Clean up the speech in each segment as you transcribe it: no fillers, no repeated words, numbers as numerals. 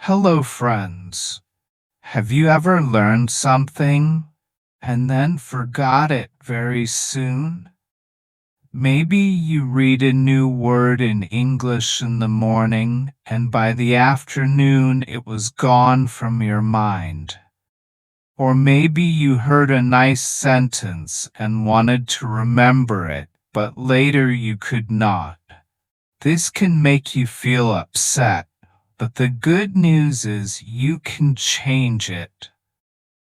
Hello, friends. Have you ever learned something and then forgot it very soon? Maybe you read a new word in English in the morning and by the afternoon it was gone from your mind. Or maybe you heard a nice sentence and wanted to remember it, but later you could not. This can make you feel upset. But the good news is you can change it.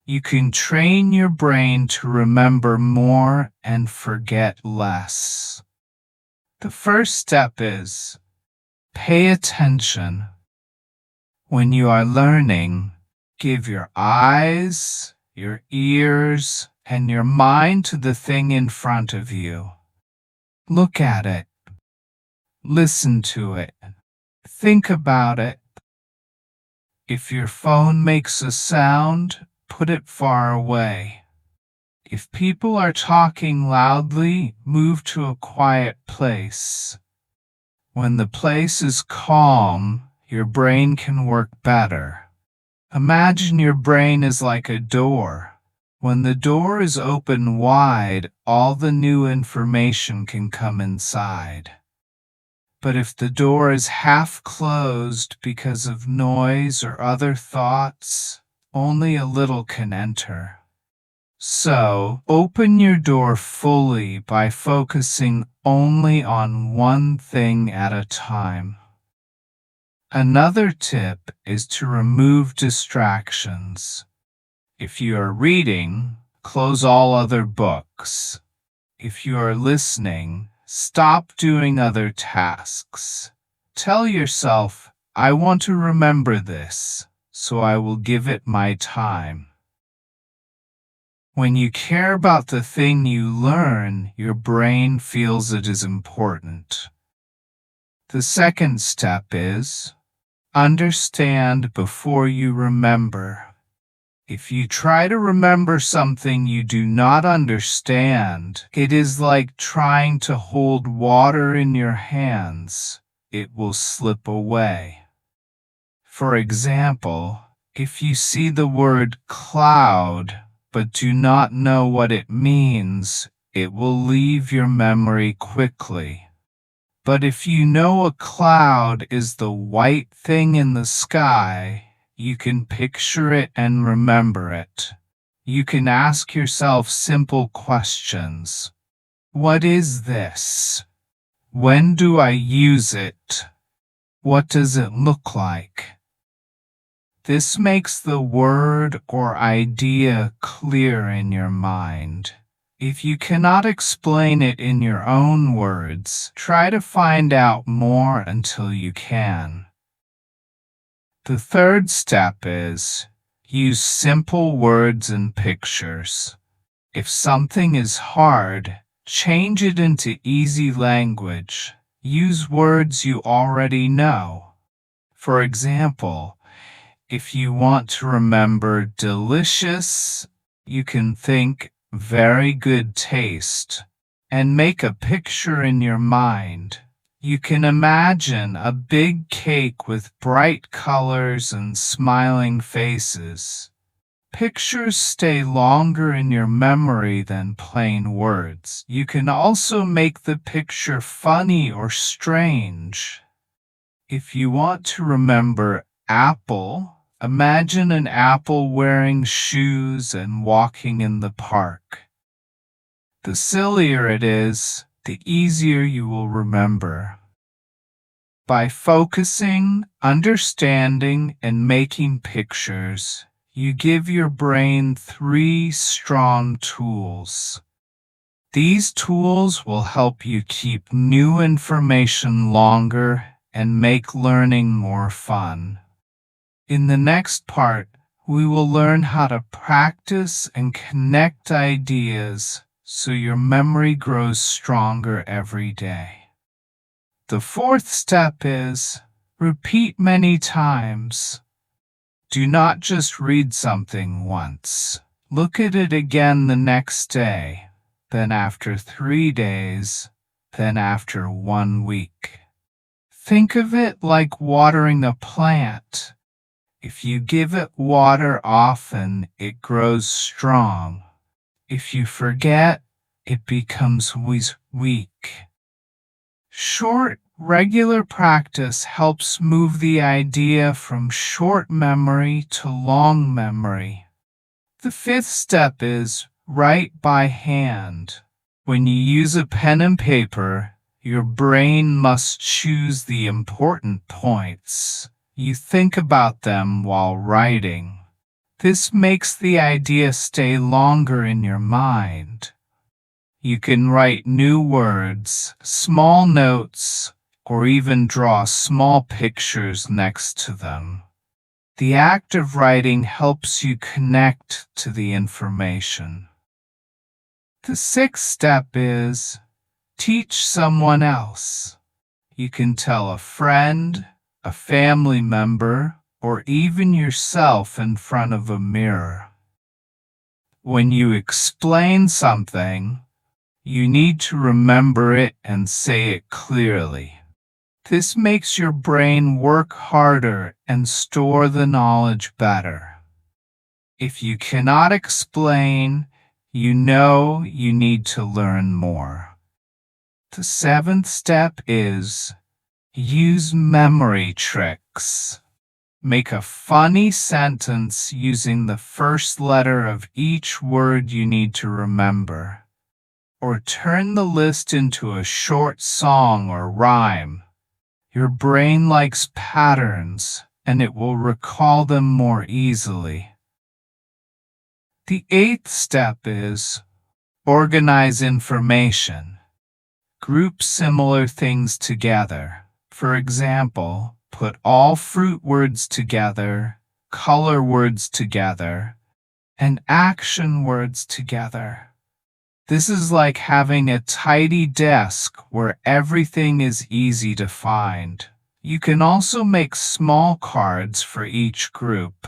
You can train your brain to remember more and forget less. The first step is pay attention. When you are learning, give your eyes, your ears, and your mind to the thing in front of you. Look at it. Listen to it. Think about it. If your phone makes a sound, put it far away. If people are talking loudly, move to a quiet place. When the place is calm, your brain can work better. Imagine your brain is like a door. When the door is open wide, all the new information can come inside. But if the door is half closed because of noise or other thoughts, only a little can enter. So, open your door fully by focusing only on one thing at a time. Another tip is to remove distractions. If you are reading, close all other books. If you are listening, stop doing other tasks. Tell yourself, I want to remember this, so I will give it my time. When you care about the thing you learn, your brain feels it is important. The second step is understand before you remember. If you try to remember something you do not understand, it is like trying to hold water in your hands. It will slip away. For example, if you see the word cloud but do not know what it means, it will leave your memory quickly. But if you know a cloud is the white thing in the sky, you can picture it and remember it. You can ask yourself simple questions. What is this? When do I use it? What does it look like? This makes the word or idea clear in your mind. If you cannot explain it in your own words, try to find out more until you can. The third step is use simple words and pictures. If something is hard, change it into easy language. Use words you already know. For example, if you want to remember delicious, you can think very good taste and make a picture in your mind. You can imagine a big cake with bright colors and smiling faces. Pictures stay longer in your memory than plain words. You can also make the picture funny or strange. If you want to remember apple, imagine an apple wearing shoes and walking in the park. The sillier it is, the easier you will remember. By focusing, understanding, and making pictures, you give your brain 3 strong tools. These tools will help you keep new information longer and make learning more fun. In the next part, we will learn how to practice and connect ideas so your memory grows stronger every day. The fourth step is repeat many times. Do not just read something once. Look at it again the next day, then after 3 days, then after 1 week. Think of it like watering a plant. If you give it water often, it grows strong. If you forget, it becomes weak. Short, regular practice helps move the idea from short memory to long memory. The fifth step is write by hand. When you use a pen and paper, your brain must choose the important points. You think about them while writing. This makes the idea stay longer in your mind. You can write new words, small notes, or even draw small pictures next to them. The act of writing helps you connect to the information. The sixth step is teach someone else. You can tell a friend, a family member, or even yourself in front of a mirror. When you explain something, you need to remember it and say it clearly. This makes your brain work harder and store the knowledge better. If you cannot explain, you know you need to learn more. The seventh step is use memory tricks. Make a funny sentence using the first letter of each word you need to remember. Or turn the list into a short song or rhyme. Your brain likes patterns, and it will recall them more easily. The eighth step is organize information. Group similar things together. For example, put all fruit words together, color words together, and action words together. This is like having a tidy desk where everything is easy to find. You can also make small cards for each group.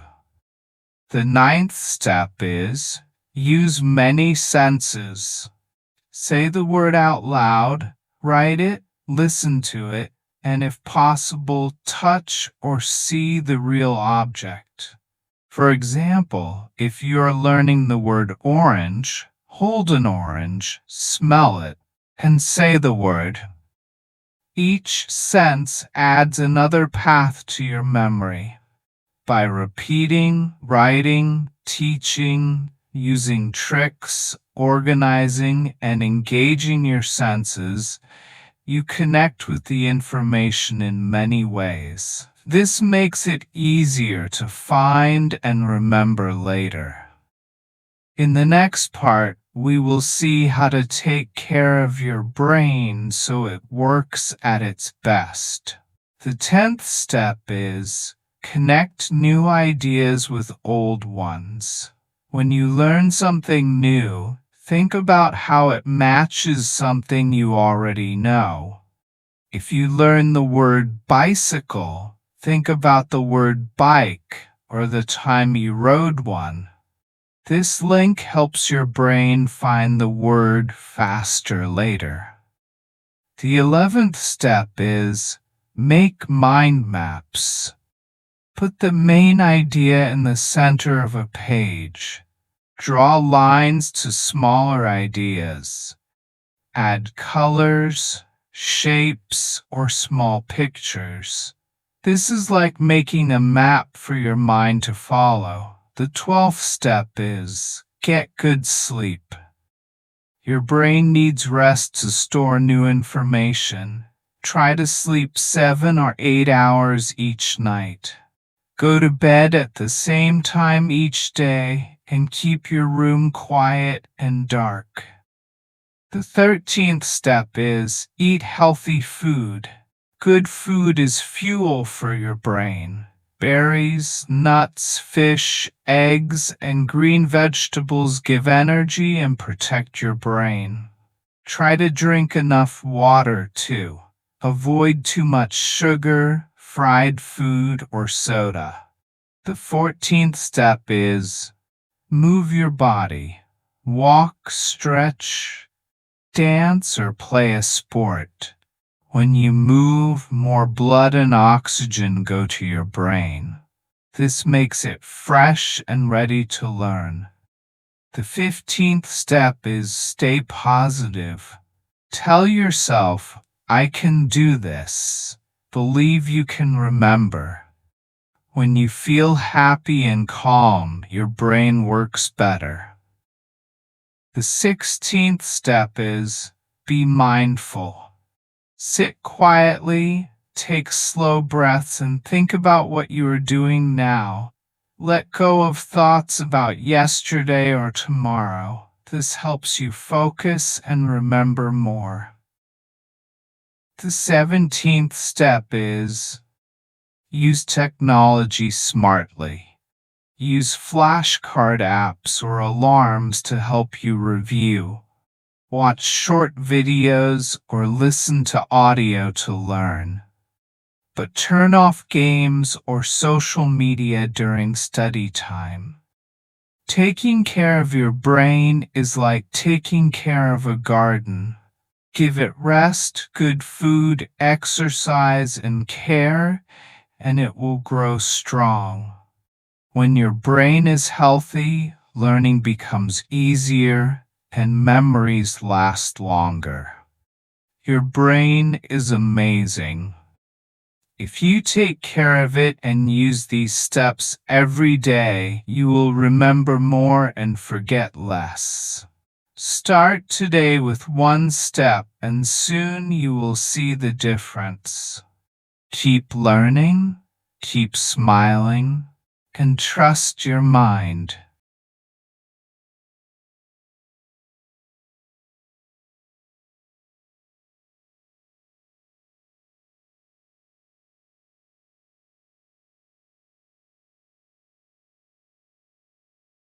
The ninth step is use many senses. Say the word out loud, write it, listen to it, and if possible, touch or see the real object. For example, if you're learning the word orange, hold an orange, smell it, and say the word. Each sense adds another path to your memory. By repeating, writing, teaching, using tricks, organizing, and engaging your senses, you connect with the information in many ways. This makes it easier to find and remember later. In the next part, we will see how to take care of your brain so it works at its best. The 10th step is connect new ideas with old ones. When you learn something new, think about how it matches something you already know. If you learn the word bicycle, think about the word bike or the time you rode one. This link helps your brain find the word faster later. The 11th step is make mind maps. Put the main idea in the center of a page. Draw lines to smaller ideas. Add colors, shapes, or small pictures. This is like making a map for your mind to follow. The 12th step is get good sleep. Your brain needs rest to store new information. Try to sleep 7 or 8 hours each night. Go to bed at the same time each day and keep your room quiet and dark. The 13th step is eat healthy food. Good food is fuel for your brain. Berries, nuts, fish, eggs, and green vegetables give energy and protect your brain. Try to drink enough water too. Avoid too much sugar, fried food, or soda. The 14th step is move your body. Walk, stretch, dance, or play a sport. When you move, more blood and oxygen go to your brain. This makes it fresh and ready to learn. The 15th step is stay positive. Tell yourself, I can do this. Believe you can remember. When you feel happy and calm, your brain works better. The 16th step is be mindful. Sit quietly, take slow breaths, and think about what you are doing now. Let go of thoughts about yesterday or tomorrow. This helps you focus and remember more. The 17th step is use technology smartly. Use flashcard apps or alarms to help you review. Watch short videos or listen to audio to learn. But turn off games or social media during study time. Taking care of your brain is like taking care of a garden. Give it rest, good food, exercise, and care, and it will grow strong. When your brain is healthy, learning becomes easier and memories last longer. Your brain is amazing. If you take care of it and use these steps every day, you will remember more and forget less. Start today with one step and soon you will see the difference. Keep learning, keep smiling, and trust your mind.